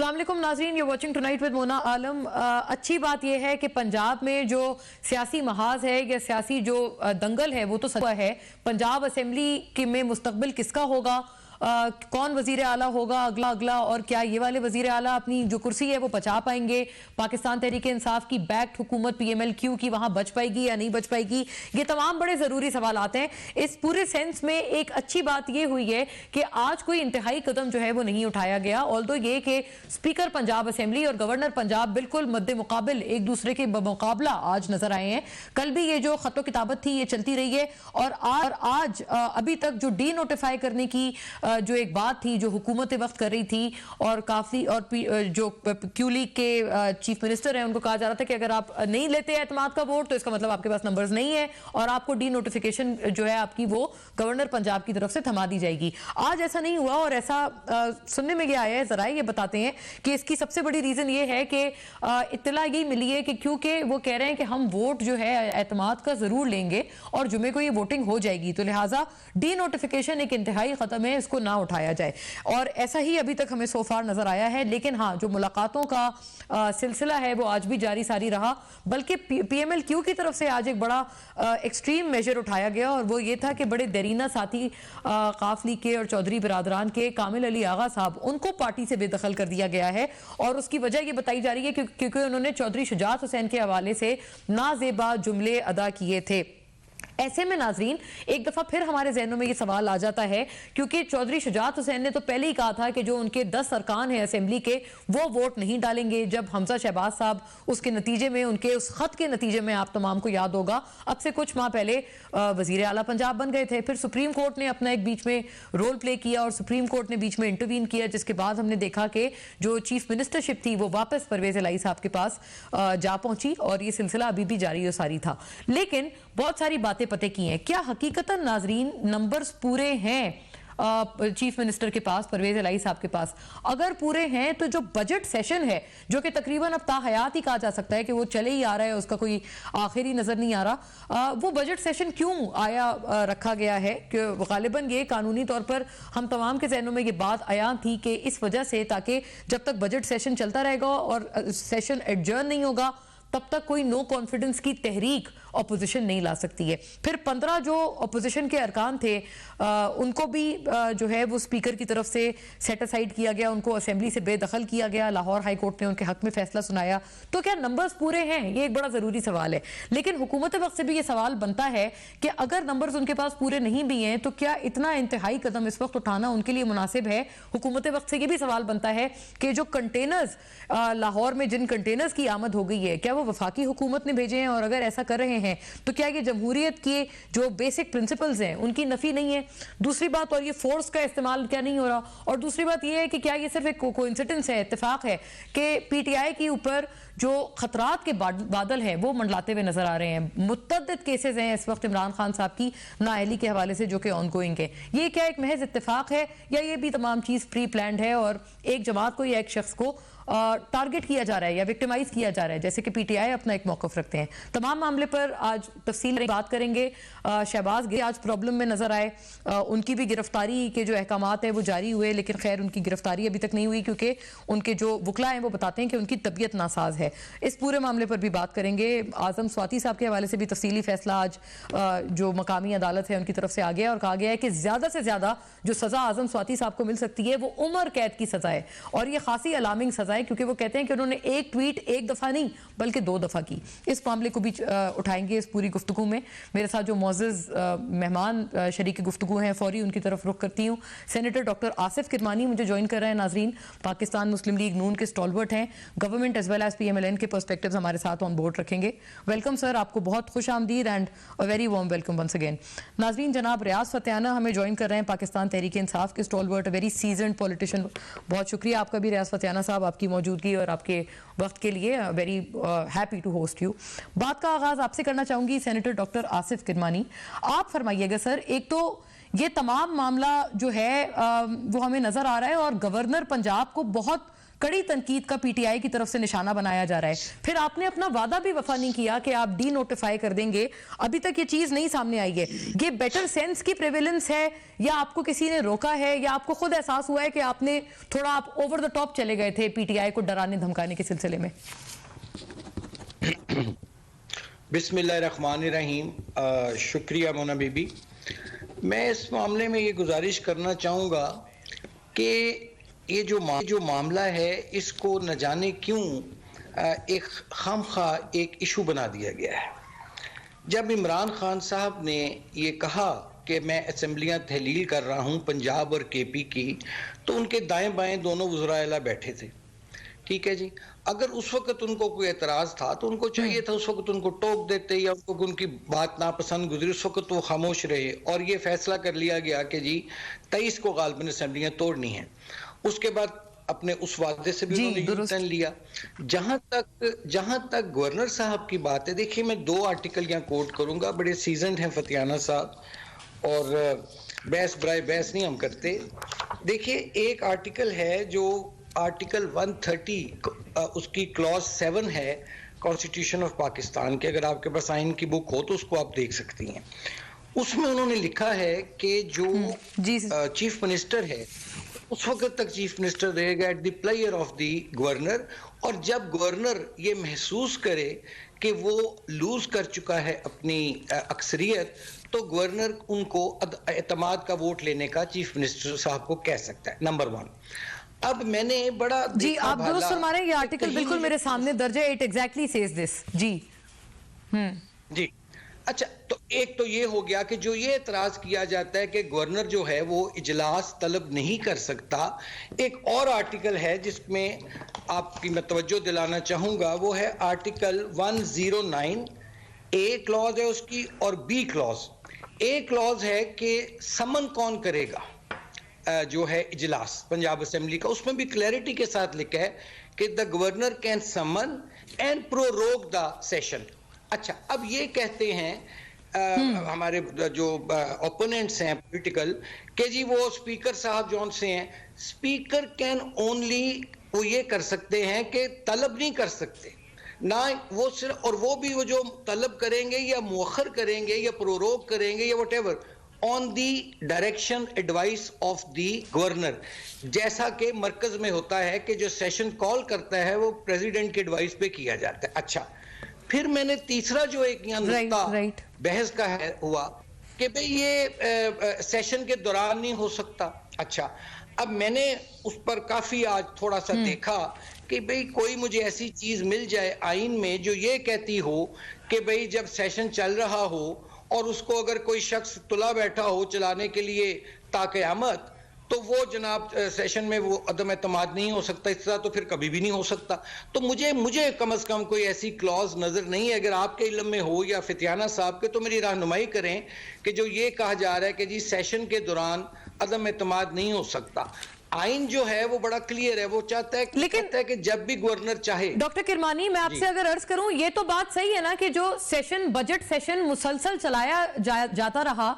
अस्सलाम वालेकुम नाज़रीन, you watching tonight with Mona Alam. अच्छी बात यह है कि पंजाब में जो सियासी महाज है या सियासी जो दंगल है वो तो सच है। पंजाब असेंबली के में मुस्तकबिल किसका होगा, कौन वजीर आला होगा अगला, और क्या ये वाले वजीर आला अपनी जो कुर्सी है वो बचा पाएंगे, पाकिस्तान तहरीक इंसाफ की बैक्ड हुकूमत PMLQ की वहां बच पाएगी या नहीं बच पाएगी, ये तमाम बड़े जरूरी सवाल आते हैं। इस पूरे सेंस में एक अच्छी बात ये हुई है कि आज कोई इंतहाई कदम जो है वो नहीं उठाया गया, ऑल्दो ये कि स्पीकर पंजाब असेंबली और गवर्नर पंजाब बिल्कुल मद्दे मुकाबिल एक दूसरे के मुकाबला आज नजर आए हैं। कल भी ये जो खतो किताबत थी ये चलती रही है, और आज अभी तक जो डी नोटिफाई करने की जो एक बात थी जो हुकूमत वक्त कर रही थी, और काफी और जो क्यू लीग के चीफ मिनिस्टर हैं उनको कहा जा रहा था कि अगर आप नहीं लेते एतमाद का वोट तो इसका मतलब आपके पास नंबर्स नहीं है और आपको डी नोटिफिकेशन जो है आपकी वो गवर्नर पंजाब की तरफ से थमा दी जाएगी। आज ऐसा नहीं हुआ, और ऐसा सुनने में आया है, जरा ये बताते हैं कि इसकी सबसे बड़ी रीजन ये है कि इत्तला यही मिली है कि क्योंकि वो कह रहे हैं कि हम वोट जो है एतमाद का जरूर लेंगे और जुमे को ये वोटिंग हो जाएगी, तो लिहाजा डी नोटिफिकेशन एक इंतहाई खत्म है, इसको ना उठाया जाए। और ऐसा ही अभी तक हमें सोफार नजर आया है। लेकिन हाँ, जो मुलाकातों का सिलसिला है वो आज भी जारी सारी रहा, बल्कि PMLQ की तरफ से आज एक बड़ा एक्सट्रीम मेजर उठाया गया, और वो ये था कि बड़े देरीना साथी काफ लीग के और चौधरी बिरादरान के कामिल अली आगा साहब, उनको पार्टी से बेदखल कर दिया गया है। और उसकी वजह ये बताई जा रही है क्योंकि उन्होंने चौधरी शुजात हुसैन के हवाले से नाजेबा जुमले अदा किए थे। ऐसे में नाजरीन एक दफा फिर हमारे जहनों में ये सवाल आ जाता है, क्योंकि चौधरी शुजात हुसैन ने तो पहले ही कहा था कि जो उनके 10 अरकान हैं असेंबली के वो वोट नहीं डालेंगे। जब हमजा शहबाज साहब उसके नतीजे में, उनके उस खत के नतीजे में, आप तमाम को याद होगा, अब से कुछ माह पहले वजीर आला पंजाब बन गए थे। फिर सुप्रीम कोर्ट ने अपना एक बीच में रोल प्ले किया और सुप्रीम कोर्ट ने बीच में इंटरवीन किया, जिसके बाद हमने देखा कि जो चीफ मिनिस्टरशिप थी वो वापस परवेज इलाही साहब के पास जा पहुंची, और ये सिलसिला अभी भी जारी और सारी था। लेकिन बहुत सारी बातें पते की हैं। क्या हकीकतन नाजरीन नंबर्स पूरे हैं चीफ मिनिस्टर के पास, परवेज इलाही साहब के पास? अगर पूरे हैं तो जो बजट सेशन है, जो कि तकरीबन अब ताहयात ही कहा जा सकता है कि वो चले ही आ रहा है, उसका कोई आखिर ही नजर नहीं आ रहा, वो बजट सेशन क्यों रखा गया है? कि गालिबन ये कानूनी तौर पर हम तमाम के जहनों में ये बात आया थी कि इस वजह से, ताकि जब तक बजट सेशन चलता रहेगा और सेशन एडजर्न नहीं होगा तब तक कोई नो कॉन्फिडेंस की तहरीक अपोजिशन नहीं ला सकती है। फिर 15 जो अपोजिशन के अरकान थे उनको भी जो है वो स्पीकर की तरफ से सेट असाइड किया गया, उनको असेंबली से बेदखल किया गया, लाहौर हाई कोर्ट ने उनके हक में फैसला सुनाया। तो क्या नंबर्स पूरे हैं? ये एक बड़ा जरूरी सवाल है। लेकिन हुकूमत वक्त से भी ये सवाल बनता है कि अगर नंबर्स उनके पास पूरे नहीं भी हैं तो क्या इतना इंतहाई कदम इस वक्त उठाना उनके लिए मुनासिब है? हुकूमत वक्त से ये भी सवाल बनता है कि जो कंटेनर्स लाहौर में, जिन कंटेनर्स की आमद हो गई है, क्या वो वफाकी हुकूमत ने भेजे हैं? और अगर ऐसा कर रहे हैं तो क्या ये जमहूरियत के जो बेसिक प्रिंसिपल्स हैं उनकी नफी नहीं है? दूसरी बात, और ये फोर्स का इस्तेमाल क्या नहीं हो रहा? और दूसरी बात ये है कि क्या ये सिर्फ एक कोइंसिडेंस है, इत्तेफाक है कि PTI के ऊपर जो खतरात के बादल हैं वो मंडलाते हुए नजर आ रहे हैं? मुतअद्दिद केसेस हैं इस वक्त इमरान खान साहब की नाअहली के हवाले से जो कि ऑनगोइंग है। ये क्या एक महज इत्तेफाक है, या ये भी तमाम चीज प्री प्लान्ड है और एक जमात को या एक शख्स को टारगेट किया जा रहा है या विक्टिमाइज किया जा रहा है, जैसे कि PTI अपना एक मौकफ रखते हैं? तमाम मामले पर आज तफसील बात करेंगे। शहबाज गिल आज प्रॉब्लम में नजर आए, उनकी भी गिरफ्तारी के जो अहकामात है वो जारी हुए, लेकिन खैर उनकी गिरफ्तारी अभी तक नहीं हुई क्योंकि उनके जो वकला हैं वो बताते हैं कि उनकी तबीयत नासाज है। इस पूरे मामले पर भी बात करेंगे। आजम स्वाति साहब के हवाले से भी तफसीली फैसला आज जो मकामी अदालत है उनकी तरफ से आ गया, और कहा गया है कि ज्यादा से ज्यादा जो सजा आजम स्वाति साहब को मिल सकती है वो उम्र कैद की सजा है, और ये खासी अलार्मिंग सजा है, क्योंकि वो कहते हैं कि उन्होंने एक ट्वीट एक दफा नहीं बल्कि 2 दफा की। इस मामले को भी उठाएंगे इस पूरी गुफ्तगू में। मेरे साथ जो मोअज़्ज़ज़ मेहमान शरीक गुफ्तगू हैं, फौरी उनकी तरफ रुख करती हूँ। सेनेटर डॉक्टर आसिफ किरमानी मुझे ज्वाइन कर रहे हैं। नाजरीन, पाकिस्तान मुस्लिम लीग नून के स्टॉलवर्ट हैं, government as well as PMLN के पर्सपेक्टिव्स हमारे साथ ऑन बोर्ड रखेंगे। वेलकम सर, आपको बहुत खुश आमदीद and a very warm welcome once again. नाजरीन, जनाब रियाज फतेहाना हमें ज्वाइन कर रहे हैं, पाकिस्तान तहरीक इंसाफ के स्टॉलवर्ट, वेरी सीजन्ड पॉलिटिशियन। बहुत शुक्रिया आपका भी रियाज फतेहाना साहब, आपकी मौजूदगी और आपके वक्त के लिए। Very happy to host you. बात का आगाज आपसे करना चाहूंगी सेनेटर डॉक्टर आसिफ किरमानी, आप फरमाइएगा सर, एक तो ये तमाम मामला जो है वो हमें नजर आ रहा है और गवर्नर पंजाब को बहुत कड़ी तनकीद का पीटीआई की तरफ से निशाना बनाया जा रहा है। फिर आपने अपना वादा भी वफा नहीं किया कि आप डी नोटिफाई कर देंगे, अभी तक ये चीज नहीं सामने आई है। ये बेटर सेंस की प्रेवेलेंस है या आपको किसी ने रोका है या आपको खुद एहसास हुआ है कि आपने थोड़ा आप ओवर द टॉप चले गए थे पीटीआई को डराने धमकाने के सिलसिले में? बिस्मिल्लाहिर्रहमानिर्रहीम। शुक्रिया मोना बीबी। मैं इस मामले में ये गुजारिश करना चाहूँगा कि ये जो मामला है इसको न जाने क्यों एक खामखा एक इशू बना दिया गया है। जब इमरान खान साहब ने ये कहा कि मैं असेंबलियाँ तहलील कर रहा हूँ पंजाब और केपी की, तो उनके दाएं बाएं दोनों वज़रा आला बैठे थे। ठीक है जी, अगर उस वक्त उनको कोई एतराज़ था तो उनको चाहिए था उस वक्त उनको टोक देते या उनको उनकी बात नापसंद गुजरी, उस वक्त वो खामोश रहे और ये फैसला कर लिया गया कि जी 23 को गालिबन असेंबलियाँ तोड़नी हैं। उसके बाद अपने उस वादे से भी उन्होंने यूटर्न लिया। जहां तक गवर्नर साहब की बात है, देखिए मैं 2 आर्टिकल यहाँ कोट करूंगा, बड़े सीजनड हैं फतियाना साहब और बहस बराए बहस नहीं हम करते। देखिए एक आर्टिकल है जो आर्टिकल 130 उसकी क्लॉज 7 है कॉन्स्टिट्यूशन ऑफ पाकिस्तान के, अगर आपके पास आइन की बुक हो तो उसको आप देख सकती हैं। उसमें उन्होंने लिखा है कि जो चीफ मिनिस्टर है उस वक्त तक चीफ मिनिस्टर रहेगा at the player of the governor, और जब गवर्नर ये महसूस करे कि वो लूज कर चुका है अपनी अक्सरियत, तो गवर्नर उनको एतमाद का वोट लेने का चीफ मिनिस्टर साहब को कह सकता है। नंबर 1। अब मैंने बड़ा जी आप दोस्त हमारे ये आर्टिकल बिल्कुल मेरे सामने दर्ज है, इट एग्जैक्टली सेज दिस। जी जी अच्छा, तो एक तो ये हो गया कि जो ये एतराज किया जाता है कि गवर्नर जो है वो इजलास तलब नहीं कर सकता। एक और आर्टिकल है जिसमें आपकी मैं तवज्जो दिलाना चाहूंगा, वो है आर्टिकल 109। ए क्लॉज है उसकी और बी क्लॉज। ए क्लॉज है कि समन कौन करेगा जो है इजलास पंजाब असेंबली का, उसमें भी क्लैरिटी के साथ लिखा है कि the governor can summon and prorogue the session. अच्छा, अब ये कहते हैं हमारे जो ओपोनेंट्स हैं पॉलिटिकल कि जी वो स्पीकर साहब जौन से हैं, स्पीकर कैन ओनली वो ये कर सकते हैं कि तलब नहीं कर सकते ना वो सिर्फ, और वो भी वो जो तलब करेंगे या मुअख्खर करेंगे या प्रोरोग करेंगे या whatever on the direction advice of the governor, जैसा कि मरकज में होता है कि जो सेशन कॉल करता है वो प्रेसिडेंट की एडवाइस पे किया जाता है। अच्छा, फिर मैंने तीसरा जो एक यहाँ नुक्ता बहस का है हुआ कि भाई ये सेशन के दौरान नहीं हो सकता। अच्छा, अब मैंने उस पर काफी आज थोड़ा सा देखा कि भाई कोई मुझे ऐसी चीज मिल जाए आइन में जो ये कहती हो कि भाई जब सेशन चल रहा हो और उसको अगर कोई शख्स तुला बैठा हो चलाने के लिए ताक़यामत, तो वो जनाब सेशन में वो अदम एतमाद नहीं हो सकता। इस तरह तो फिर कभी भी नहीं हो सकता। तो मुझे कम से कम कोई ऐसी क्लॉज नजर नहीं है। अगर आपके इल्म में हो या फितियाना साहब के, तो मेरी रहनुमाई करें कि जो ये कहा जा रहा है कि जी सेशन के दौरान अदम एतमाद नहीं हो सकता। आइन जो है वो बड़ा क्लियर है, वो चाहता है लेकिन कि जब भी गवर्नर चाहे। डॉक्टर किरमानी, मैं आपसे अगर अर्ज करूं, ये तो बात सही है ना कि जो सेशन बजट सेशन मुसलसल चलाया जाता रहा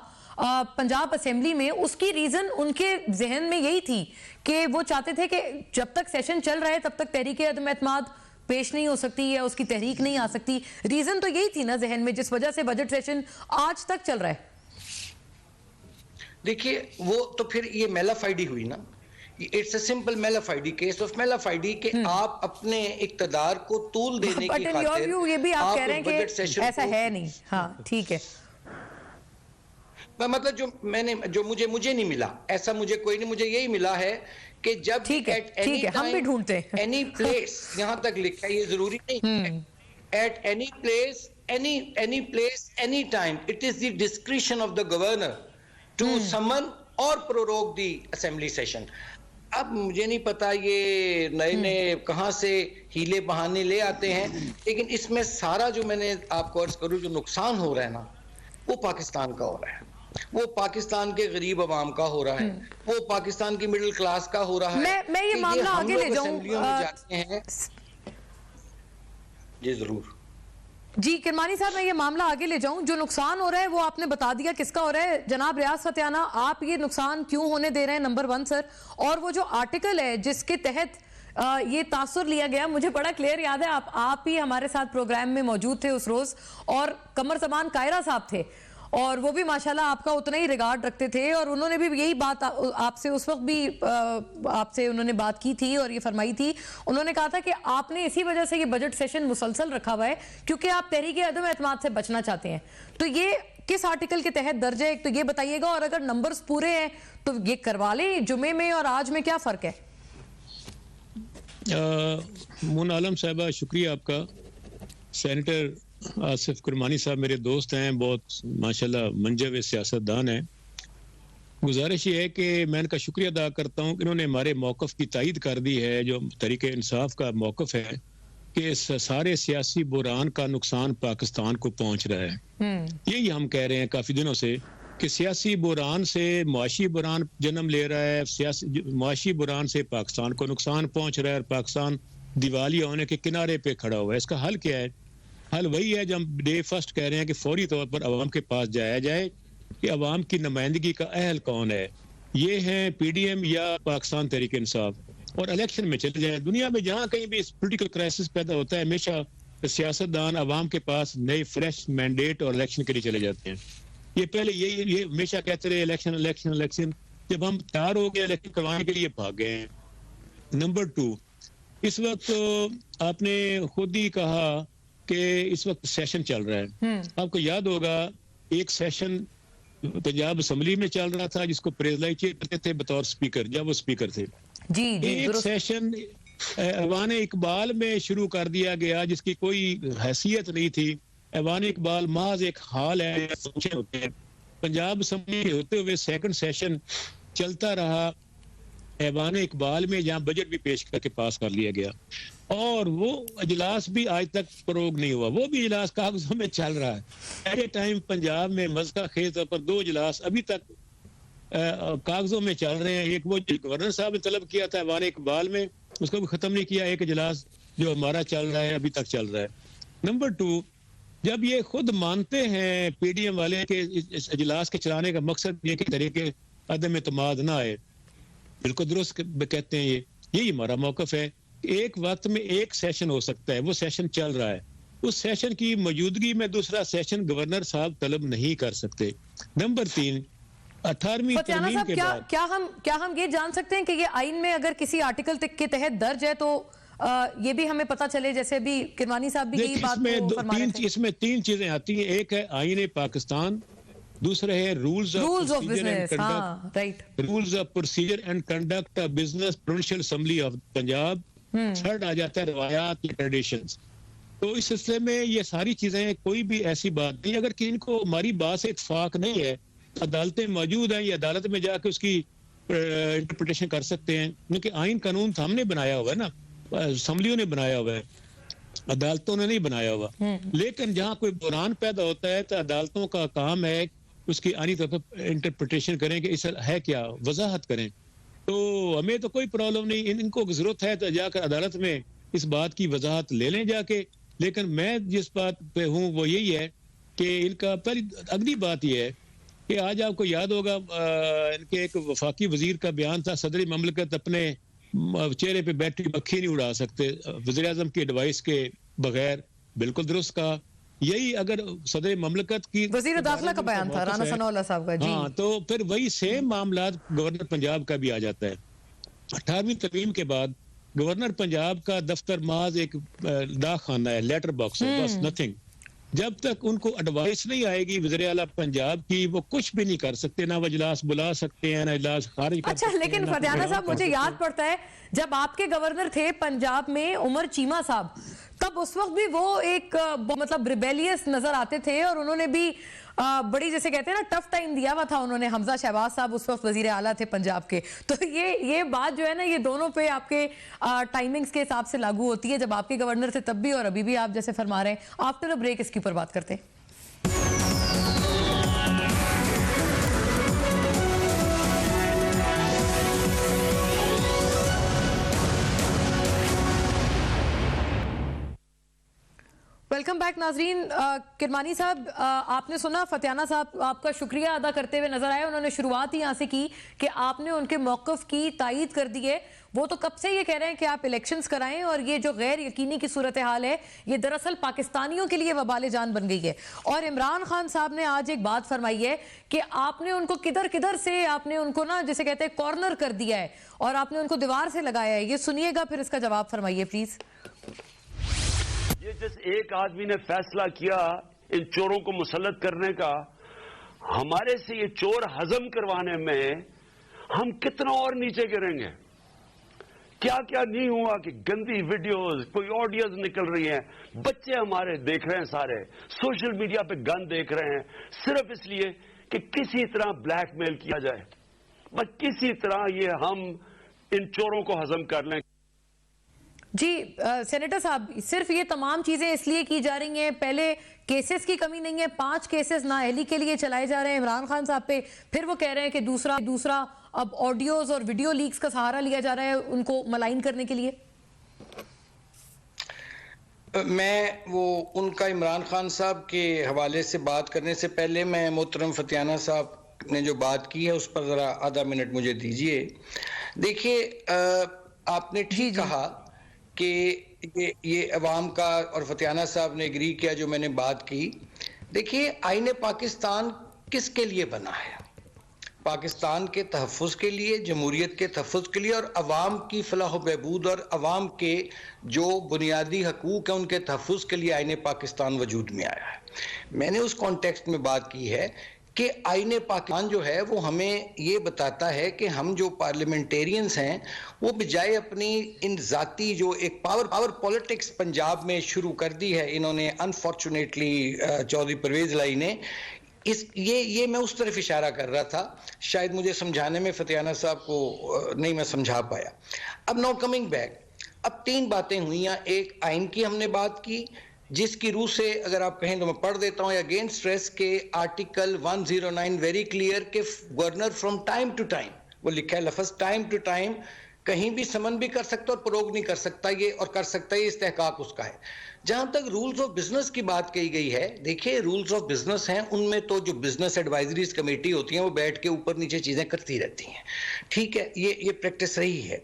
पंजाब असेंबली में, उसकी रीजन उनके जहन में यही थी कि वो चाहते थे कि जब तक सेशन चल रहा है तब तक तहरीक अदम एतमाद पेश नहीं हो सकती या उसकी तहरीक नहीं आ सकती। रीजन तो यही थी ना जहन में, जिस वजह से बजट सेशन आज तक चल रहा है। देखिए वो तो फिर ये मेलाफाइडी हुई ना, it's a simple mala fide, case of mala fide कि आप अपने इक्तदार को तूल देने की खातिर ये भी आप कह रहे हैं कि ऐसा है नहीं। हाँ ठीक है, मतलब जो मुझे नहीं मिला ऐसा, मुझे कोई नहीं, मुझे यही मिला है कि जब ठीक है हम भी ढूंढते हैं एनी प्लेस, यहां तक लिखा है, ये जरूरी नहीं है at any place any time, it is the discretion of the governor to summon और प्रोरोग द असेंबली सेशन। अब मुझे नहीं पता ये नए कहां से हीले बहाने ले आते हैं, लेकिन इसमें सारा जो मैंने आपको अर्ज करूं जो नुकसान हो रहा है ना, वो पाकिस्तान का हो रहा है, वो पाकिस्तान के गरीब आवाम का हो रहा है, वो पाकिस्तान की मिडिल क्लास का हो रहा है। मैं ये मामला आगे ले जाऊं जी जरूर जी किरमानी साहब, मैं ये मामला आगे ले जाऊं। जो नुकसान हो रहा है वो आपने बता दिया किसका हो रहा है। जनाब रियाज फतियाना, आप ये नुकसान क्यों होने दे रहे हैं, नंबर 1 सर, और वो जो आर्टिकल है जिसके तहत ये तासुर लिया गया। मुझे बड़ा क्लियर याद है, आप ही हमारे साथ प्रोग्राम में मौजूद थे उस रोज, और कमर जमान कायरा साहब थे, और वो भी माशाल्लाह आपका उतना ही रिगार्ड रखते थे, और उन्होंने भी यही बात आपसे उस वक्त भी आपसे उन्होंने बात की थी और ये फरमाई थी। उन्होंने कहा था कि आपने इसी वजह से ये बजट सेशन मुसलसल रखा हुआ है क्योंकि आप तहरीक अदम एतमाद से बचना चाहते हैं। तो ये किस आर्टिकल के तहत दर्ज है, एक तो ये बताइएगा, और अगर नंबर्स पूरे हैं तो ये करवा लें। जुमे में और आज में क्या फर्क है? मोना आलम साहबा, शुक्रिया आपका। सेनेटर आसिफ कुरमानी साहब मेरे दोस्त हैं, बहुत माशाल्लाह मंजव सियासतदान हैं। गुजारिश ये है कि मैं इनका शुक्रिया अदा करता हूँ कि इन्होंने हमारे मौक़िफ़ की तायीद कर दी है, जो तरीके इंसाफ का मौक़िफ़ है कि इस सारे सियासी बुरान का नुकसान पाकिस्तान को पहुँच रहा है। यही हम कह रहे हैं काफ़ी दिनों से कि सियासी बुरान से मुआशी बुरान जन्म ले रहा है, सियासी मुआशी बुरान से पाकिस्तान को नुकसान पहुँच रहा है, और पाकिस्तान दिवालिया होने के किनारे पे खड़ा हुआ है। इसका हल क्या है? हल वही है जो हम डे फर्स्ट कह रहे हैं कि फौरी तौर पर अवाम के पास जाया जाए कि अवाम की नुमाइंदगी का अहल कौन है। ये हैं PDM या पाकिस्तान तहरीक इंसाफ, और इलेक्शन में चले जाए। दुनिया में जहाँ कहीं भी पोलिटिकल क्राइसिस पैदा होता है, हमेशा सियासतदान अवाम के पास नए फ्रेश मैंडेट और इलेक्शन के लिए चले जाते हैं। ये पहले ये हमेशा कहते रहे इलेक्शन इलेक्शन इलेक्शन, जब हम तैयार हो गए इलेक्शन करवाने के लिए भाग गए हैं। नंबर 2, इस वक्त आपने खुद ही कहा कि इस वक्त सेशन चल रहा है। आपको याद होगा एक सेशन पंजाब असम्बली में चल रहा था जिसको प्रेजलाई चेयर करते थे बतौर स्पीकर, जब वो स्पीकर थे। जी एक सेशन ऐवान इकबाल में शुरू कर दिया गया जिसकी कोई हैसियत नहीं थी। ऐवान इकबाल महज एक हाल है, फंक्शन होते हैं। पंजाब असम्बली के होते हुए सेकंड सेशन चलता रहा ऐवान इकबाल में, जहाँ बजट भी पेश करके पास कर लिया गया, और वो अजलास भी आज तक फरोग नहीं हुआ। वो भी इजलास कागजों में चल रहा है। एट ए टाइम पंजाब में मज़का खेज तौर पर 2 इजलास अभी तक कागजों में चल रहे हैं। एक वो गवर्नर साहब ने तलब किया था ऐवान इकबाल में, उसको भी ख़त्म नहीं किया। एक इजलास जो हमारा चल रहा है अभी तक चल रहा है। नंबर 2, जब ये खुद मानते हैं PDM वाले के इस इजलास के चलाने का मकसद ये कि तरीके अदम एतमाद ना आए, बिल्कुल दुरुस्त कहते हैं। यही हमारा मौक़िफ़ है। एक वक्त में एक सेशन हो सकता है, वो सेशन चल रहा है, उस सेशन की मौजूदगी में दूसरा सेशन गवर्नर साहब तलब नहीं कर सकते। नंबर 3, 18वीं तरमीम के बाद क्या हम ये जान सकते हैं कि ये आइन में अगर किसी आर्टिकल के तहत दर्ज है तो ये भी हमें पता चले, जैसे अभी किरमानी साहब भी यही बात को फरमा रहे थे। इसमें 3 चीजें आती हैं। एक है आईन पाकिस्तान, दूसरा है rules of business, right, rules of procedure and conduct of business provincial assembly of Punjab. Third आ जाता है रवायात या ट्रेडिशंस। तो इस सिलसिले में ये सारी चीजें, कोई भी ऐसी बात नहीं अगर कि इनको हमारी बात से इत्तेफाक नहीं है, अदालतें मौजूद हैं, ये अदालत में जाके उसकी इंटरप्रिटेशन कर सकते हैं, क्योंकि आइन कानून तो हमने बनाया हुआ है ना, असम्बलियों ने बनाया हुआ है, अदालतों ने नहीं बनाया हुआ। लेकिन जहाँ कोई बुरान पैदा होता है तो अदालतों का काम है उसकी आनी तौर पर इंटरप्रिटेशन करें कि इस है क्या, वजाहत करें। तो हमें तो कोई प्रॉब्लम नहीं, इनको जरूरत है तो जाकर अदालत में इस बात की वजाहत ले लें जाके। लेकिन मैं जिस बात पे हूँ वो यही है कि इनका पहली अगली बात यह है कि आज आपको याद होगा इनके एक वफाकी वजीर का बयान था, सदर ममलकत अपने चेहरे पे बैटरी मक्खी नहीं उड़ा सकते वज़ीर आज़म की एडवाइस के बगैर। बिल्कुल दुरुस्त कहा। यही अगर सदर ममलकत की वज़ीर दाखिला का बयान था राना सनाउल्लाह साहब का। जी हाँ, तो फिर वही सेम मामला गवर्नर पंजाब का भी आ जाता है। 18वीं तरमीम के बाद गवर्नर पंजाब का दफ्तर महज एक डाक खाना है, लेटर बॉक्स है, बस नथिंग। जब तक उनको एडवाइस नहीं आएगी वज़ीर आला पंजाब की, वो कुछ भी नहीं कर सकते, ना वो इजलास बुला सकते हैं, ना इजलास खारिज कर सकते हैं। लेकिन फतियाना साहब, मुझे याद पड़ता है जब आपके गवर्नर थे पंजाब में उमर चीमा साहब, तब उस वक्त भी वो एक मतलब रिबेलियस नजर आते थे, और उन्होंने भी बड़ी, जैसे कहते हैं ना, टफ टाइम दिया हुआ था उन्होंने। हमजा शहबाज साहब उस वक्त वजीर आला थे पंजाब के। तो ये बात जो है ना, ये दोनों पे आपके टाइमिंग्स के हिसाब से लागू होती है, जब आपके गवर्नर थे तब भी और अभी भी आप जैसे फरमा रहे हैं। आफ्टर अ ब्रेक इसके ऊपर बात करते हैं। वेलकम बैक नाजरीन। किरमानी साहब, आपने सुना फतियाना साहब आपका शुक्रिया अदा करते हुए नजर आए। उन्होंने शुरुआत ही यहाँ से की कि आपने उनके मौक़िफ़ की तायीद कर दी है। वो तो कब से ये कह रहे हैं कि आप इलेक्शंस कराएं, और ये जो गैर यकीनी की सूरत हाल है ये दरअसल पाकिस्तानियों के लिए वबाले जान बन गई है। और इमरान खान साहब ने आज एक बात फरमाई है कि आपने उनको किधर किधर से आपने उनको ना जिसे कहते हैं कॉर्नर कर दिया है और आपने उनको दीवार से लगाया है। ये सुनिएगा, फिर इसका जवाब फरमाइए प्लीज। ये जिस एक आदमी ने फैसला किया इन चोरों को मुसल्लत करने का, हमारे से ये चोर हजम करवाने में हम कितना और नीचे गिरेंगे। क्या क्या नहीं हुआ कि गंदी वीडियोस, कोई ऑडियोज निकल रही हैं, बच्चे हमारे देख रहे हैं, सारे सोशल मीडिया पे गन देख रहे हैं, सिर्फ इसलिए कि किसी तरह ब्लैकमेल किया जाए, बस किसी तरह ये हम इन चोरों को हजम कर लें। जी सेनेटर साहब, सिर्फ ये तमाम चीजें इसलिए की जा रही हैं, पहले केसेस की कमी नहीं है, 5 केसेस नाअहली के लिए चलाए जा रहे हैं इमरान खान साहब पे, फिर वो कह रहे हैं कि दूसरा अब ऑडियोज और वीडियो लीक्स का सहारा लिया जा रहा है उनको मलाइन करने के लिए। मैं वो उनका इमरान खान साहब के हवाले से बात करने से पहले मैं मोहतरम फतियाना साहब ने जो बात की है उस पर जरा आधा मिनट मुझे दीजिए। देखिए, आपने ठीक कहा कि ये अवाम का, और फतियाना साहब ने एग्री किया जो मैंने बात की। देखिए, आईने पाकिस्तान किसके लिए बना है? पाकिस्तान के तहफ़्फ़ुज़ के लिए, जमहूरियत के तहफ़्फ़ुज़ के लिए, और अवाम की फलाह बहबूद और अवाम के जो बुनियादी हकूक़ हैं उनके तहफ़्फ़ुज़ के लिए आईने पाकिस्तान वजूद में आया है। मैंने उस कॉन्टेक्स्ट में बात की है कि आईने पाकिस्तान जो है वो हमें ये बताता है कि हम जो पार्लियामेंटेरियंस हैं वो बजाय अपनी इन ज़ाती जो एक पावर पॉलिटिक्स पंजाब में शुरू कर दी है इन्होंने, अनफॉर्चुनेटली चौधरी परवेज़ लाई ने, ये मैं उस तरफ इशारा कर रहा था। शायद मुझे समझाने में फतियाना साहब को नहीं मैं समझा पाया। अब नाउ कमिंग बैक, अब 3 बातें हुई हैं। एक आइन की हमने बात की, जिसकी रूह से अगर आप कहें तो मैं पढ़ देता हूं, अगेंस्ट स्ट्रेस के आर्टिकल 109 वेरी क्लियर के governor from time to time, वो लिखा है लफ्ज टाइम टू टाइम, कहीं भी समन भी कर सकता और प्रोग नहीं कर सकता ये, और कर सकता है, इस्तेहकाक उसका है। जहां तक रूल्स ऑफ बिजनेस की बात कही गई है, देखिए रूल्स ऑफ बिजनेस हैं, उनमें तो जो बिजनेस एडवाइजरीज कमेटी होती है वो बैठ के ऊपर नीचे चीजें करती रहती हैं, ठीक है, ये प्रैक्टिस रही है।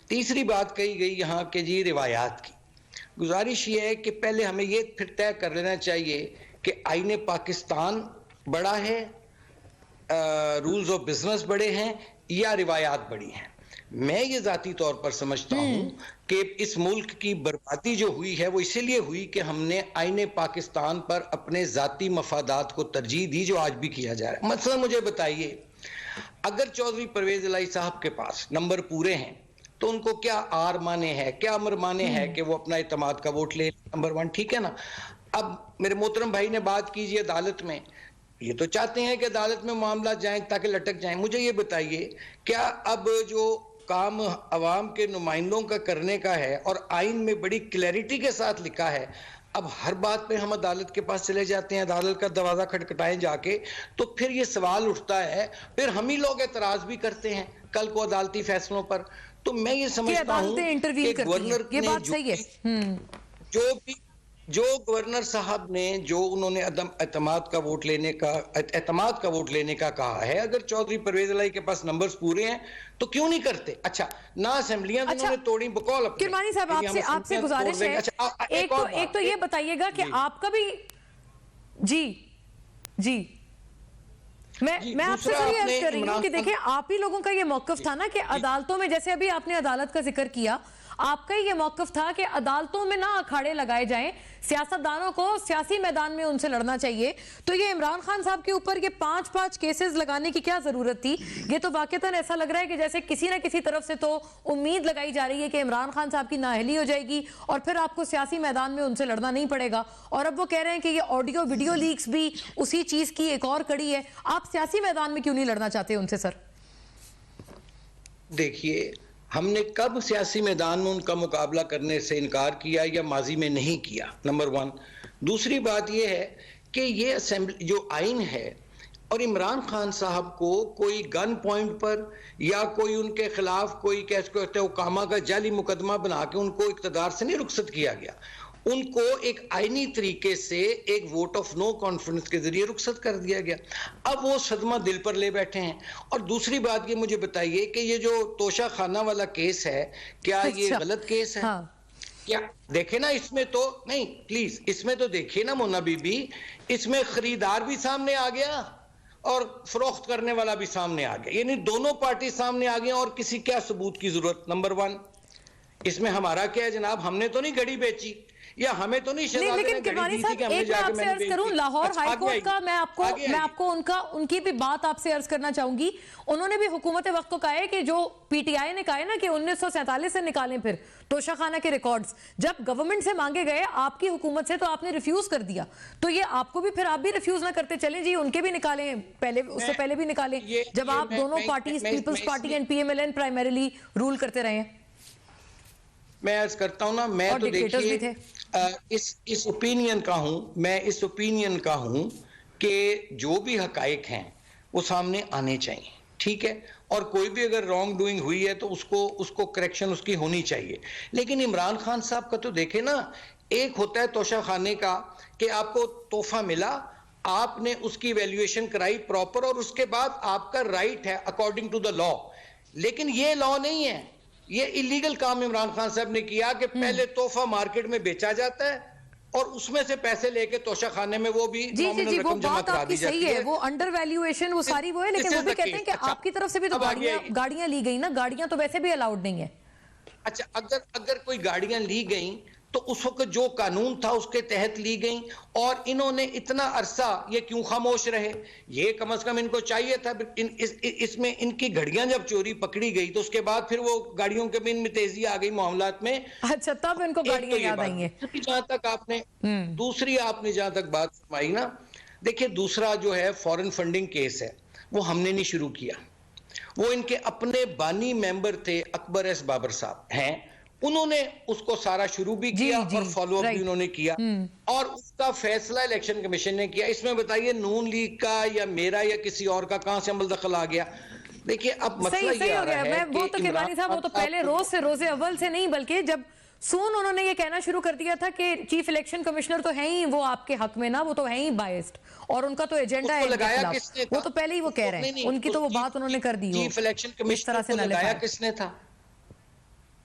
तीसरी बात कही गई यहाँ के जी रिवायात की। गुजारिश ये है कि पहले हमें ये फिर तय कर लेना चाहिए कि आईने पाकिस्तान बड़ा है, रूल्स ऑफ बिजनेस बड़े हैं या रिवायात बड़ी हैं। मैं ये जाती तौर पर समझता हूं कि इस मुल्क की बर्बादी जो हुई है वो इसीलिए हुई कि हमने आईने पाकिस्तान पर अपने जाती मफादात को तरजीह दी, जो आज भी किया जा रहा है। मतलब मुझे बताइए, अगर चौधरी परवेज इलाही साहब के पास नंबर पूरे हैं तो उनको क्या आर माने है, क्या अमर माने है कि वो अपना इत्तेमाद का वोट ले, नंबर 1, ठीक है ना। अब मेरे मोहतरम भाई ने बात कीजिए अदालत में, ये तो चाहते हैं कि अदालत में मामला जाए ताकि लटक जाए। मुझे ये बताइए, क्या अब जो काम अवाम के नुमाइंदों का करने का है और आइन में बड़ी क्लैरिटी के साथ लिखा है, अब हर बात पे हम अदालत के पास चले जाते हैं, अदालत का दरवाजा खटखटाएं जाके, तो फिर ये सवाल उठता है, फिर हम ही लोग एतराज भी करते हैं कल को अदालती फैसलों पर। तो मैं ये समझता हूं कि गवर्नर ये बात सही है, जो गवर्नर साहब ने जो उन्होंने एतमाद का वोट लेने का कहा है, अगर चौधरी परवेज इलाही के पास नंबर्स पूरे हैं तो क्यों नहीं करते? अच्छा, ना असेंबलियां उन्होंने तोड़ी बकौल अपने। किरमानी साहब, आपसे गुजारिश है, एक तो ये बताइएगा कि आपका भी जी मैं आपसे सही अर्ज कर रही हूँ कि देखिए, आप ही लोगों का ये मौकफ था ना कि अदालतों में, जैसे अभी आपने अदालत का जिक्र किया, आपका ये मौकफ था कि अदालतों में ना अखाड़े लगाए जाएं, सियासतदानों को सियासी मैदान में उनसे लड़ना चाहिए। तो ये इमरान खान साहब के ऊपर ये 5 केसेस लगाने की क्या जरूरत थी? ये तो वाकईतन ऐसा लग रहा है कि जैसे किसी ना किसी तरफ से तो उम्मीद लगाई जा रही है कि इमरान खान साहब की नाअहली हो जाएगी और फिर आपको सियासी मैदान में उनसे लड़ना नहीं पड़ेगा। और अब वो कह रहे हैं कि ये ऑडियो वीडियो लीक्स भी उसी चीज की एक और कड़ी है। आप सियासी मैदान में क्यों नहीं लड़ना चाहते उनसे सर? देखिए, हमने कब सियासी मैदान में उनका मुकाबला करने से इनकार किया या माजी में नहीं किया, नंबर 1। दूसरी बात यह है कि ये असेंबली जो आइन है और इमरान खान साहब को कोई गन पॉइंट पर या कोई उनके खिलाफ कोई कहते हुकामा का जाली मुकदमा बना के उनको इक़्तिदार से नहीं रुखसत किया गया। उनको एक आईनी तरीके से एक वोट ऑफ नो कॉन्फिडेंस के जरिए रुखसत कर दिया गया। अब वो सदमा दिल पर ले बैठे हैं। और दूसरी बात ये मुझे बताइए कि ये जो तोशा खाना वाला केस है, क्या ये गलत केस है? हाँ। क्या देखे ना, इसमें तो नहीं, प्लीज इसमें तो देखिए ना मोना बीबी, इसमें खरीदार भी सामने आ गया और फरोख्त करने वाला भी सामने आ गया, यानी दोनों पार्टी सामने आ गए। और किसी क्या सबूत की जरूरत? नंबर वन, इसमें हमारा क्या है जनाब? हमने तो नहीं घड़ी बेची, या हमें तो नहीं शहजादे लेकिन ने किरमानी घड़ी दी साहब, थी कि हमने एक मैं जाके आपसे मैंने अर्ज बेच करूं, दी। लाहौर अच्छा, हाई आगे कोर्ट का आइए। मैं आगे आपको उनकी भी बात आपसे अर्ज करना चाहूंगी। उन्होंने भी हुकूमत वक्त को कहा है कि जो पीटीआई ने कहा है ना कि 1947 से निकालें फिर तोशाखाना के रिकॉर्ड्स, जब गवर्नमेंट से मांगे गए आपकी हुकूमत से तो आपने रिफ्यूज कर दिया, तो ये आपको भी फिर आप भी रिफ्यूज ना करते चलें जी, उनके भी निकालें पहले, उससे पहले भी निकालें, जब आप दोनों parties Peoples Party and PMLN primarily rule करते रहे हैं। मैं अर्ज करता हूं ना, मैं तो देखिए इस ओपिनियन का हूं, मैं इस ओपिनियन का हूं कि जो भी हकाइक हैं वो सामने आने चाहिए, ठीक है? और कोई भी अगर रॉन्ग डूइंग हुई है तो उसको करेक्शन उसकी होनी चाहिए। लेकिन इमरान खान साहब का तो देखे ना, एक होता है तोशा खाने का कि आपको तोहफा मिला, आपने उसकी वैल्यूएशन कराई प्रॉपर, और उसके बाद आपका राइट है अकॉर्डिंग टू द लॉ। लेकिन ये लॉ नहीं है, ये इलीगल काम इमरान खान साहब ने किया कि पहले तोहफा मार्केट में बेचा जाता है और उसमें से पैसे लेके तोशा खाने में वो भी जी, वो बात आपकी सही है, वो अंडर वैल्यूएशन वो सारी वो है, लेकिन वो भी कहते हैं कि आपकी तरफ से भी तो गाड़ियां ली गई ना, गाड़ियां तो वैसे भी अलाउड नहीं है। अच्छा, अगर कोई गाड़ियां ली गई तो उस वक्त जो कानून था उसके तहत ली गई, और इन्होंने इतना अरसा ये क्यों खामोश रहे? ये कम से कम इनको चाहिए था। इसमें इनकी घड़ियां जब चोरी पकड़ी गई तो उसके बाद फिर वो गाड़ियों के में तेजी आ गई मामलात में। अच्छा, तब इनको गाड़ियां याद आई हैं। जहां तक आपने दूसरी आपने जहां तक बात फरमाई ना, देखिए दूसरा जो है फॉरेन फंडिंग केस है, वो हमने नहीं शुरू किया, वो इनके अपने बानी मेंबर थे अकबर एस बाबर साहब हैं, उन्होंने उसको सारा शुरू भी किया और फॉलो अप भी उन्होंने किया, और उसका फैसला इलेक्शन कमीशन ने किया। इसमें बताइए नून लीग का या मेरा या किसी और का कहां से अमल दखल आ गया? देखिए अब मसला ये आ रहा है वो तो किरमानी साहब, वो तो पहले रोजे अव्वल से नहीं, बल्कि जब सून उन्होंने ये कहना शुरू कर दिया था कि चीफ इलेक्शन कमिश्नर तो है ही वो आपके हक में ना, वो तो है ही बायस्ड और उनका तो एजेंडा है, वो तो पहले ही वो कह रहे हैं, उनकी तो वो बात उन्होंने कर दी। चीफ इलेक्शन कमिश्नर को लगाया किसने था?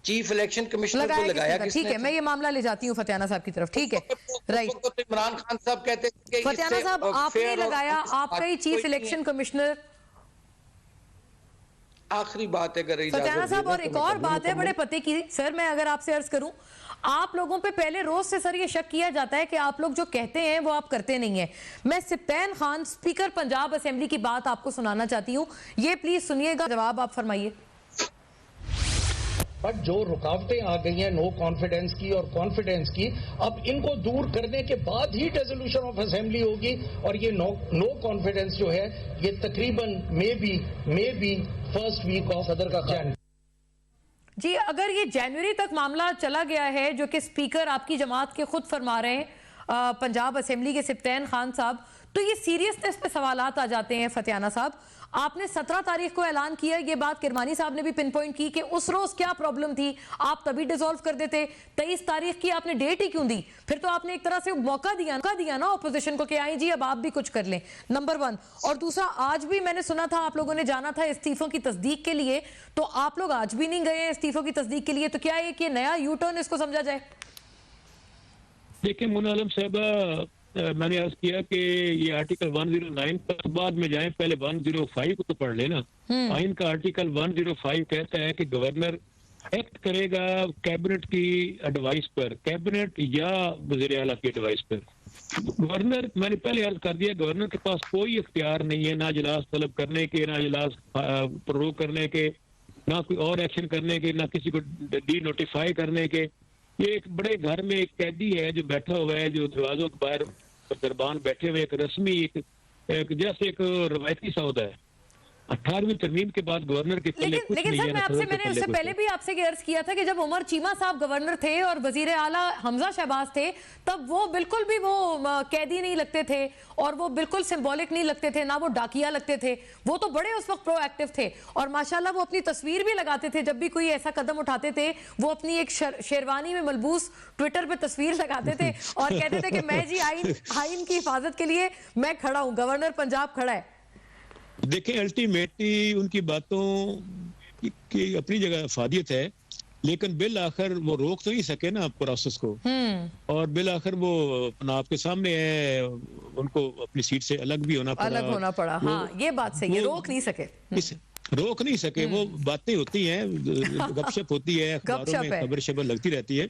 चीफ इलेक्शन कमिश्नर को लगाया किसने? ठीक है, मैं ये मामला ले जाती हूँ फतियाना साहब की तरफ, ठीक है, राइट। इमरान खान साहब कहते हैं फतियाना साहब आपने लगाया, आपका ही चीफ इलेक्शन कमिश्नर। आखिरी बात है अगर फतियाना साहब, और एक और बात है बड़े पते की सर, मैं अगर आपसे अर्ज करूं, आप लोगों पे पहले रोज से सर ये शक किया जाता है कि आप लोग जो कहते हैं वो आप करते नहीं है। मैं सिप्तैन खान स्पीकर पंजाब असेंबली की बात आपको सुनाना चाहती हूँ, ये प्लीज सुनिएगा, जवाब आप फरमाइए। बट जो रुकावटें आ गई हैं नो कॉन्फिडेंस की और कॉन्फिडेंस की, अब इनको दूर करने के बाद ही रेजोल्यूशन ऑफ असेंबली होगी, और ये नो कॉन्फिडेंस जो है ये तकरीबन maybe first week of सदर का जनवरी। जी, अगर ये जनवरी तक मामला चला गया है, जो कि स्पीकर आपकी जमात के खुद फरमा रहे हैं पंजाब असेंबली के सिप्तैन खान साहब, तो ये सीरियसनेस पे सवालात आ जाते हैं। फतियाना साहब, आपने 17 तारीख को ऐलान किया, ये बात किरमानी साहब ने भी पिन पॉइंट की कि उस रोज क्या प्रॉब्लम थी, आप तभी डिसॉल्व कर देते। 23 तारीख की आपने डेट ही क्यों दी? फिर तो आपने एक तरह से मौका दिया ना ऑपोजिशन को कि आई जी अब आप भी कुछ कर लें, नंबर वन। और दूसरा, आज भी मैंने सुना था आप लोगों ने जाना था इस्तीफों की तस्दीक के लिए, तो आप लोग आज भी नहीं गए इस्तीफों की तस्दीक के लिए, तो क्या एक ये नया यू टर्न इसको समझा जाए? देखिए मुना आलम साहब, मैंने अर्ज किया कि ये आर्टिकल 109 पर बाद में जाएं, पहले 105 को तो पढ़ लेना। आइन का आर्टिकल 105 कहता है कि गवर्नर एक्ट करेगा कैबिनेट की एडवाइस पर, कैबिनेट या वज़ीर आला की एडवाइस पर। गवर्नर, मैंने पहले अर्ज कर दिया, गवर्नर के पास कोई इख्तियार नहीं है, ना इजलास तलब करने के, ना इजलास प्रोरोग करने के, ना कोई और एक्शन करने के, ना किसी को डी नोटिफाई करने के। ये एक बड़े घर में एक कैदी है जो बैठा हुआ है, जो दरवाजों के बाहर दरबान बैठे हुए, एक रस्मी एक जैसे एक रवायती सौदा है। 18वीं तरमीम के बाद गवर्नर के पल्ले कुछ लेकिन नहीं सर है, मैं ना आपसे सदर के मैंने पल्ले उससे कुछ पहले है। भी आपसे ये अर्ज किया था कि जब उमर चीमा साहब गवर्नर थे और वजीर आला हमजा शहबाज थे, तब वो बिल्कुल भी वो कैदी नहीं लगते थे और वो बिल्कुल सिंबॉलिक नहीं लगते थे, ना वो डाकिया लगते थे। वो तो बड़े उस वक्त प्रोएक्टिव थे और माशाल्लाह वो अपनी तस्वीर भी लगाते थे जब भी कोई ऐसा कदम उठाते थे। वो अपनी एक शेरवानी में मलबूस ट्विटर पे तस्वीर लगाते थे और कहते थे कि मैं जी आइन की हिफाजत के लिए मैं खड़ा हूं, गवर्नर पंजाब खड़ा है। देखें, अल्टीमेटली उनकी बातों की अपनी जगह अफादियत है, लेकिन बिल आखिर वो रोक तो नहीं सके ना प्रोसेस को, और बिल आखिर वो आपके सामने है, उनको अपनी सीट से अलग भी होना पड़ा। हाँ, ये बात सही है, रोक नहीं सके। रोक नहीं सके, वो बातें होती हैं, गपशप होती है, अखबारों में खबर शबर लगती रहती है।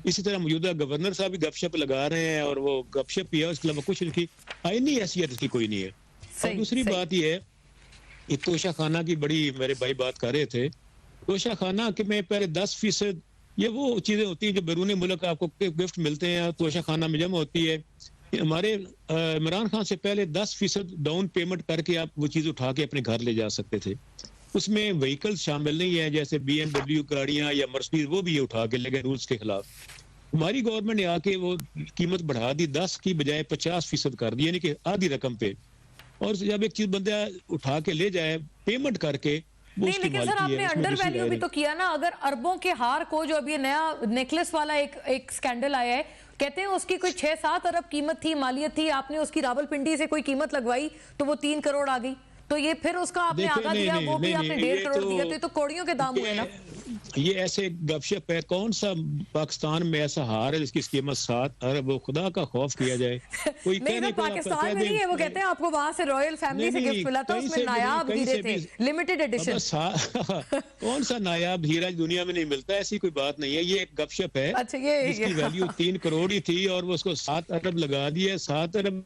इसी तरह मौजूदा गवर्नर साहब भी गपशप लगा रहे हैं और वो गपशप ही है, उसके अलावा कुछ उनकी आईनी हैसियत उसकी कोई नहीं है। और दूसरी बात यह है, ये तोशा खाना की बड़ी मेरे भाई बात कर रहे थे, तोशा खाना कि मैं पहले 10% ये वो चीजें होती हैं जो बैरून मुल्क आपको गिफ्ट मिलते हैं, तोशा खाना में जमा होती है। हमारे इमरान खान से पहले 10% डाउन पेमेंट करके आप वो चीज उठा के अपने घर ले जा सकते थे। उसमें व्हीकल्स शामिल नहीं है, जैसे BMW गाड़ियां या मर्सिडीज, वो भी ये उठा के ले गए रूल्स के खिलाफ। हमारी गवर्नमेंट ने आके वो कीमत बढ़ा दी, 10 की बजाय 50% कर दी, यानी कि आधी रकम पे। और जब एक चीज बंदा उठा के ले जाए पेमेंट करके, नहीं, लेकिन सर आपने अंडर वैल्यू भी तो किया ना। अगर अरबों के हार को, जो अभी नया नेकलेस वाला एक स्कैंडल आया है, कहते हैं उसकी कोई 6-7 अरब कीमत थी, मालियत थी, आपने उसकी रावलपिंडी से कोई कीमत लगवाई तो वो 3 करोड़ आ गई, तो ये फिर उसका आपने आगा दिया, वो भी आपने 1.5 करोड़ दिया, तो ये तो कौड़ियों के दाम हुए ना। ये ऐसे गपशप है, कौन सा पाकिस्तान में ऐसा हार है जिसकी कीमत 7 अरब, वो खुदा का खौफ किया जाए। कोई नहीं सर, पाकिस्तान में नहीं है, वो कहते हैं आपको वहां से रॉयल फैमिली से गिफ्ट मिला था, उसमें नायाब हीरे थे, लिमिटेड एडिशन। कौन सा नायाब हीरा दुनिया में नहीं मिलता, ऐसी कोई बात नहीं है, ये एक गपशप है। अच्छा, ये इसकी वैल्यू 3 करोड़ ही थी और वो उसको 7 अरब लगा दिया। 7 अरब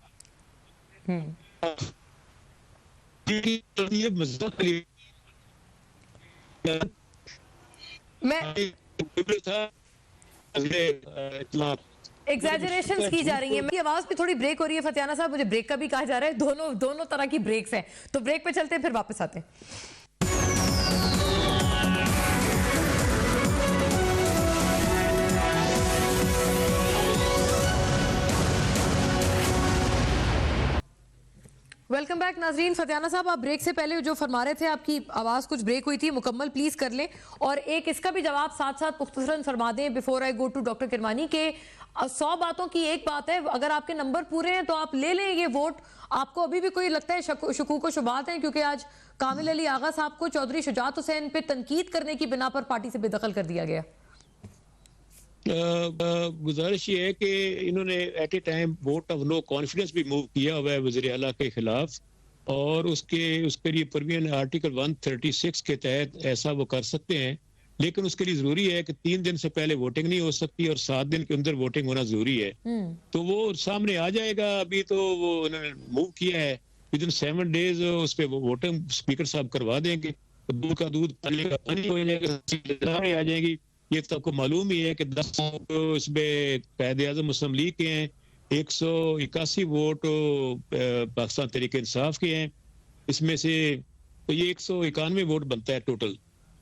ये मजाक मैं एग्जैजरेशंस की जा रही है। मेरी आवाज पे थोड़ी ब्रेक हो रही है फतियाना साहब, मुझे ब्रेक का भी कहा जा रहा है, दोनों तरह की ब्रेक्स हैं, तो ब्रेक पे चलते हैं, फिर वापस आते हैं। वेलकम बैक नाजरीन। फतियाना साहब, आप ब्रेक से पहले जो फरमा रहे थे, आपकी आवाज कुछ ब्रेक हुई थी, मुकम्मल प्लीज कर लें, और एक इसका भी जवाब साथ साथ पुख्तसरन फरमा दें before I go to doctor Kirmani के 100 बातों की एक बात है, अगर आपके नंबर पूरे हैं तो आप ले लें ये वोट। आपको अभी भी कोई लगता है शकूक व शुबात है, क्योंकि आज कामिल अली आगा साहब को चौधरी शुजात हुसैन पे तनकीद करने की बिना पर पार्टी से बेदखल कर दिया गया। गुजारिश ये है कि इन्होंने at a time vote of no confidence भी मूव किया हुआ है वज़ीर आला के खिलाफ, और उसके लिए परवीन आर्टिकल 136 के तहत ऐसा वो कर सकते हैं, लेकिन उसके लिए जरूरी है कि 3 दिन से पहले वोटिंग नहीं हो सकती और 7 दिन के अंदर वोटिंग होना जरूरी है। तो वो सामने आ जाएगा। अभी तो वो उन्होंने मूव किया है, विद इन 7 डेज उस पर वोटिंग स्पीकर साहब करवा देंगे, तो दूध का दूध पानी का पानी हो जाएगा, आ जाएगी। ये तो आपको मालूम ही है कि 10 इसमें कायदे आज़म मुस्लिम लीग के हैं, 181 वोट पाकिस्तान तहरीक इंसाफ के हैं, इसमें से तो ये 191 वोट बनता है टोटल।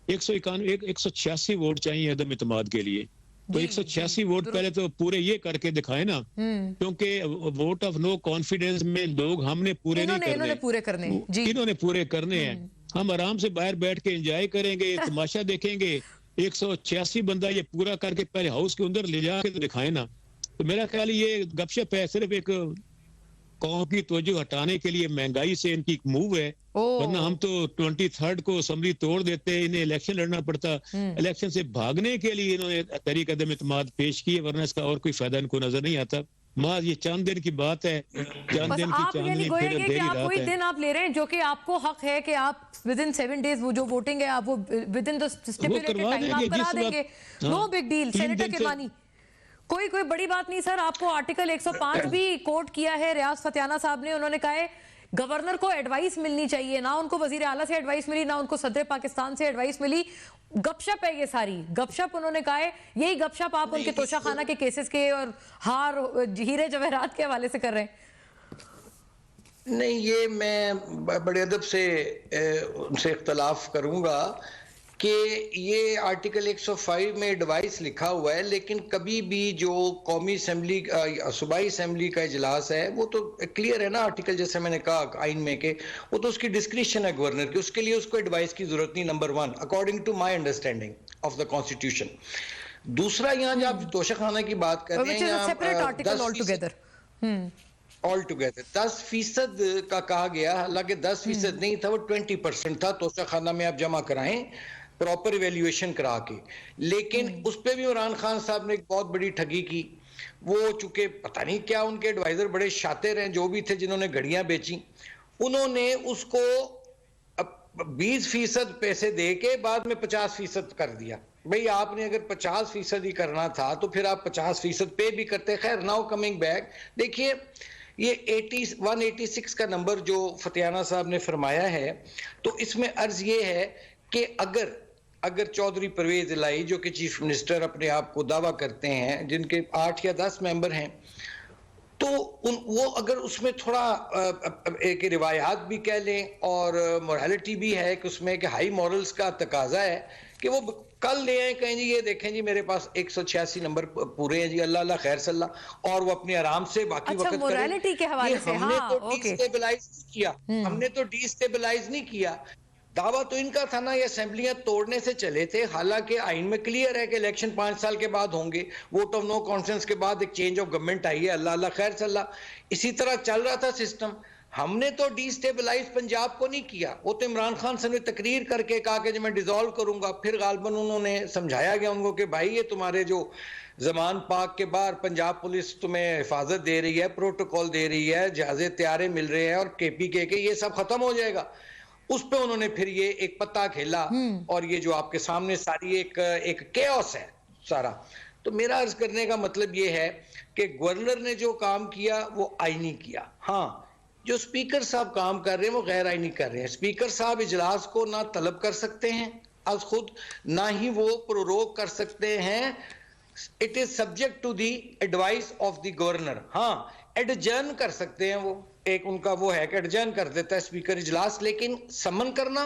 186 वोट चाहिए अदम इत्मीद के लिए, तो 186 वोट पहले तो पूरे ये करके दिखाए ना, क्योंकि वोट ऑफ नो कॉन्फिडेंस में लोग हमने पूरे नहीं करने, इन्होंने पूरे करने हैं। हम आराम से बाहर बैठ के एंजॉय करेंगे, तमाशा देखेंगे। 186 बंदा ये पूरा करके पहले हाउस के अंदर ले जाके तो दिखाए ना। तो मेरा ख्याल ये गपशप है, सिर्फ एक कौम की तवज्जो हटाने के लिए, महंगाई से इनकी एक मूव है, वरना हम तो 23 को असेंबली तोड़ देते, इन्हें इलेक्शन लड़ना पड़ता। इलेक्शन से भागने के लिए इन्होंने तहरीक अदम इत्मीद पेश की है, वरना इसका और कोई फायदा इनको नजर नहीं आता। माँ ये चांद दिन की बात है, चांद दिन की चांदनी फिर आप कोई दिन आप ले रहे हैं जो कि आपको हक है कि आप विद इन 7 डेज वो जो वोटिंग है आप वो within the stipulated time आप करा देंगे, no big deal. Senator Kirmani, कोई बड़ी बात नहीं सर। आपको आर्टिकल 105 भी कोट किया है रियाज फतियाना साहब ने, उन्होंने कहा है गवर्नर को एडवाइस मिलनी चाहिए, ना उनको वजीर आला से एडवाइस मिली, ना उनको सदर पाकिस्तान से एडवाइस मिली। गपशप है ये सारी गपशप, उन्होंने कहा है यही गपशप आप उनके तोशा खाना के केसेस के और हार हीरे जवाहरात के हवाले से कर रहे हैं। नहीं, ये मैं बड़े अदब से उनसे इख्तलाफ करूंगा कि ये आर्टिकल 105 में एडवाइस लिखा हुआ है, लेकिन कभी भी जो कौमी असेंबली सूबाई असेंबली का इजलास है वो तो क्लियर है ना आर्टिकल, जैसे मैंने कहा आइन में के वो तो उसकी डिस्क्रिप्शन है गवर्नर की, उसके लिए उसको एडवाइस की जरूरत नहीं, number 1 according to my understanding of the constitution. दूसरा, यहाँ जब आप तोशाखाना की बात कर रहे हैं ऑल टुगेदर 10% का कहा गया, हालांकि 10% नहीं था, वो 20% था, तोशाखाना में आप जमा कराएं प्रॉपर इवेल्युएशन करा के। लेकिन उस पर भी इमरान खान साहब ने एक बहुत बड़ी ठगी की। वो चूंकि पता नहीं क्या उनके एडवाइजर बड़े शातिर हैं, जो भी थे जिन्होंने घड़ियां बेची, उन्होंने उसको 20% पैसे दे के बाद में 50% कर दिया। भाई आपने अगर 50% ही करना था तो फिर आप 50% पे भी करते। खैर, नाउ कमिंग बैक, देखिए ये 186 का नंबर जो फतियाना साहब ने फरमाया है, तो इसमें अर्ज ये है कि अगर चौधरी परवेज इलाही जो कि चीफ मिनिस्टर अपने आप को दावा करते हैं, जिनके 8 या 10 मेंबर हैं, तो वो अगर उसमें थोड़ा एक रिवायात भी कह लें और मोरालिटी भी है कि उसमें कि हाई मॉरल्स का तकाजा है कि वो कल ले आए, कहें जी ये देखें जी मेरे पास 186 नंबर पूरे हैं जी, अल्लाह अल्लाह खैर सल्ला, और वो अपने आराम से बाकी वक्त करें। मोरालिटी के हवाले से हमने तो डिस्टेबलाइज नहीं किया, हमने तो डिस्टेबलाइज नहीं किया। दावा तो इनका था ना, ये असेंबलियां तोड़ने से चले थे, हालांकि आइन में क्लियर है कि इलेक्शन 5 साल के बाद होंगे, वोट ऑफ नो कॉन्फिडेंस के बाद एक चेंज ऑफ गवर्नमेंट आई है, अल्लाह अल्लाह खैर सल्ला, इसी तरह चल रहा था सिस्टम। हमने तो डिस्टेबलाइज पंजाब को नहीं किया, वो तो इमरान खान साहब ने तकरीर करके कहा कि मैं डिसॉल्व करूंगा, फिर गालबन उन्होंने समझाया गया उनको कि भाई ये तुम्हारे जो जमान पाक के बाहर पंजाब पुलिस तुम्हें हिफाजत दे रही है, प्रोटोकॉल दे रही है, जहाजे तैयारे मिल रहे हैं और KPK के ये सब खत्म हो जाएगा। उस पे उन्होंने फिर ये एक पत्ता खेला और ये जो आपके सामने सारी एक केओस है सारा। तो मेरा अर्ज करने का मतलब ये है कि गवर्नर ने जो काम किया वो आईनी किया। हाँ, जो स्पीकर साहब काम कर रहे हैं वो गैर आईनी कर रहे हैं। स्पीकर साहब इजलास को ना तलब कर सकते हैं आज खुद, ना ही वो प्रोरोग कर सकते हैं। It is subject to the advice of the governor. हाँ, एडजर्न कर सकते हैं, वो एक उनका वो है कि एडजर्न कर देता है स्पीकर इजलास, लेकिन समन करना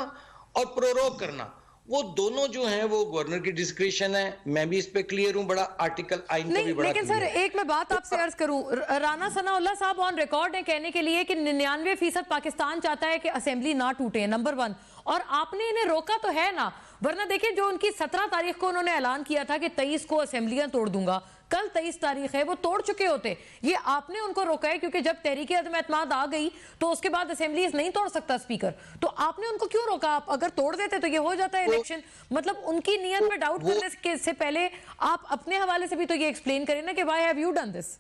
और प्रोरोग करना वो दोनों जो हैं वो गवर्नर की डिस्क्रिप्शन है। मैं भी इस पे क्लियर हूं, बड़ा आर्टिकल आइन का भी बड़ा लेकिन सर एक मैं बात आपसे अर्ज करूं, राना सनाउल्लाह साहब ऑन रिकॉर्ड है कहने के लिए कि 99% पाकिस्तान चाहता है कि असेंबली ना टूटे, नंबर 1, और आपने इन्हें रोका तो है ना। वरना देखिए जो उनकी 17 तारीख को उन्होंने ऐलान किया था कि 23 को असेंबलियां तोड़ दूंगा, कल 23 तारीख है, वो तोड़ चुके होते। ये आपने उनको रोका है क्योंकि जब तहरीक अदम एतमाद आ गई तो उसके बाद असेंबली नहीं तोड़ सकता स्पीकर, तो आपने उनको क्यों रोका? आप अगर तोड़ देते तो ये हो जाता है इलेक्शन। मतलब उनकी नीयत पे डाउट करने से पहले आप अपने हवाले से भी तो ये एक्सप्लेन करें ना कि why have you done this.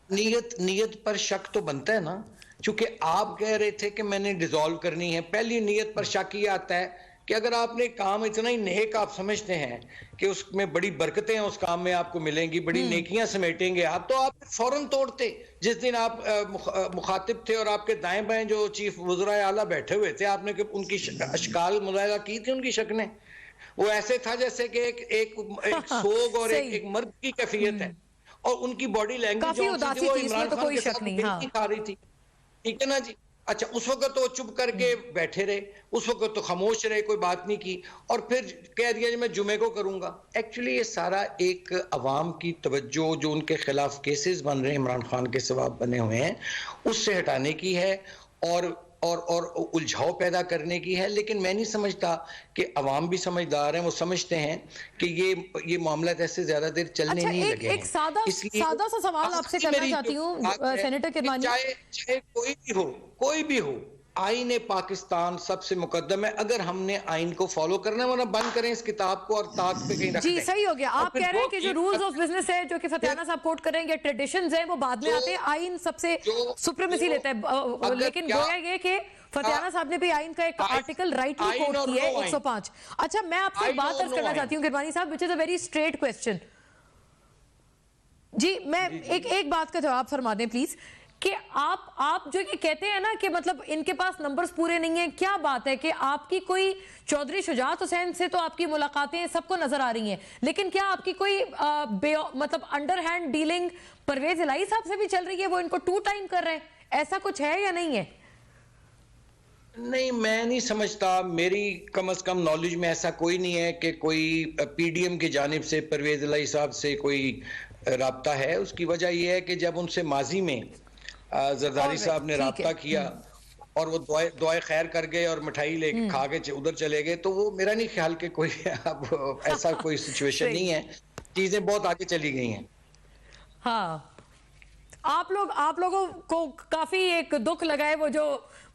नीयत पर शक तो बनता है ना, क्योंकि आप कह रहे थे कि मैंने डिसॉल्व करनी है। पहली नीयत पर शक ये आता है कि अगर आपने काम इतना ही नेक आप समझते हैं कि उसमें बड़ी बरकतें हैं, उस काम में आपको मिलेंगी, बड़ी नेकियां समेटेंगे आप, तो आप फौरन तोड़ते। जिस दिन आप मुखातिब थे और आपके दाएं बाएं जो चीफ वज़राए आला बैठे हुए थे, आपने उनकी अशकाल मुलाहिजा की थी, उनकी शक्लें, वो ऐसे था जैसे कि एक सोग और एक मर्द की कैफियत है, और उनकी बॉडी लैंग्वेज जो थी वो इमरान खान के साथ बेइज्जती खा रही थी। ठीक है ना जी। अच्छा, उस वक्त तो चुप करके बैठे रहे, उस वक्त तो खामोश रहे, कोई बात नहीं की, और फिर कह दिया जी मैं जुमे को करूंगा। एक्चुअली ये सारा एक अवाम की तवज्जो जो उनके खिलाफ केसेस बन रहे हैं, इमरान खान के सवाब बने हुए हैं, उससे हटाने की है और उलझाव पैदा करने की है। लेकिन मैं नहीं समझता कि अवाम भी समझदार हैं, वो समझते हैं कि ये मामला ऐसे ज्यादा देर चलने नहीं लगे हैं। एक सादा सा सवाल आपसे करना चाहती हूँ सेनेटर किरमानी, चाहे कोई भी हो, आईन पाकिस्तान सबसे मुकद्दम है। अगर हमने आइन को फॉलो करना है, वरना बंद करें इस किताब को और ताक पे कहीं रख दें। जी सही हो गया। आप कह रहे हैं कि जो रूल्स ऑफ बिजनेस है जो कि फतियाना साहब कोट करेंगे, ट्रेडिशंस हैं, वो बाद में आते हैं, आइन सबसे सुप्रीमेसी लेता है। लेकिन गोया ये कि फतियाना साहब ने भी आइन का एक आर्टिकल राइटली कोट किया है 105। अच्छा, मैं आपसे एक बात अर्ज करना चाहती हूँ किरमानी साहब, which is a very straight question. जी, मैं एक बात का जवाब फरमा दें प्लीज, कि आप जो ये कहते हैं ना कि मतलब इनके पास नंबर्स पूरे नहीं हैं, क्या बात है कि आपकी कोई चौधरी शुजात हुसैन से तो आपकी मुलाकातें सबको नजर आ रही हैं, लेकिन क्या आपकी कोई मतलब अंडरहैंड डीलिंग परवेज इलाही साहब से भी चल रही है? वो इनको 2 टाइम कर रहे हैं, ऐसा कुछ है या नहीं है? नहीं, मैं नहीं समझता, मेरी कम से कम नॉलेज में ऐसा कोई नहीं है कि कोई पीडीएम की जानिब से परवेज इलाही साहब से कोई राब्ता है। उसकी वजह यह है कि जब उनसे माजी में जरदारी साहब ने राब्ता किया और वो दुआए खैर कर गए और मिठाई लेके खा के उधर चले गए, तो वो मेरा नहीं ख्याल कि कोई अब ऐसा कोई सिचुएशन नहीं है। चीजें बहुत आगे चली गई हैं। हाँ, आप लोगों को काफी एक दुख लगा है वो जो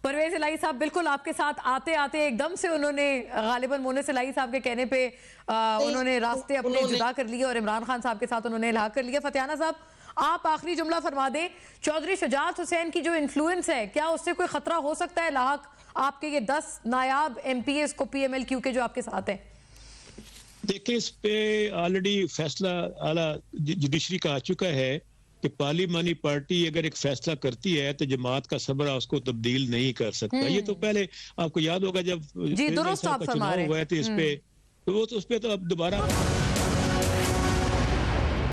परवेज इलाही साहब बिल्कुल आपके साथ आते आते एकदम से उन्होंने गालिबन मोनिस इलाही साहब के कहने पे उन्होंने रास्ते अपने जुदा कर लिए और इमरान खान साहब के साथ उन्होंने इलाहा कर लिया। फतियाना साहब, आप आखिरी जुमला फरमा दें, चौधरी शुजात हुसैन की जो इन्फ्लुएंस है, क्या उससे कोई खतरा हो सकता है लाहक आपके ये 10 नायाब एमपीएस को पीएमएलक्यू के जो आपके साथ हैं? देखिए, इस पे ऑलरेडी फैसला आला जुडिशरी का आ चुका है कि पार्लिमानी पार्टी अगर एक फैसला करती है तो जमात का सबरा उसको तब्दील नहीं कर सकता। ये तो पहले आपको याद होगा जब जी दुरुस्त आप फरमा रहे हैं। हुआ है तो इस पे तो वो तो उस पे तो अब दोबारा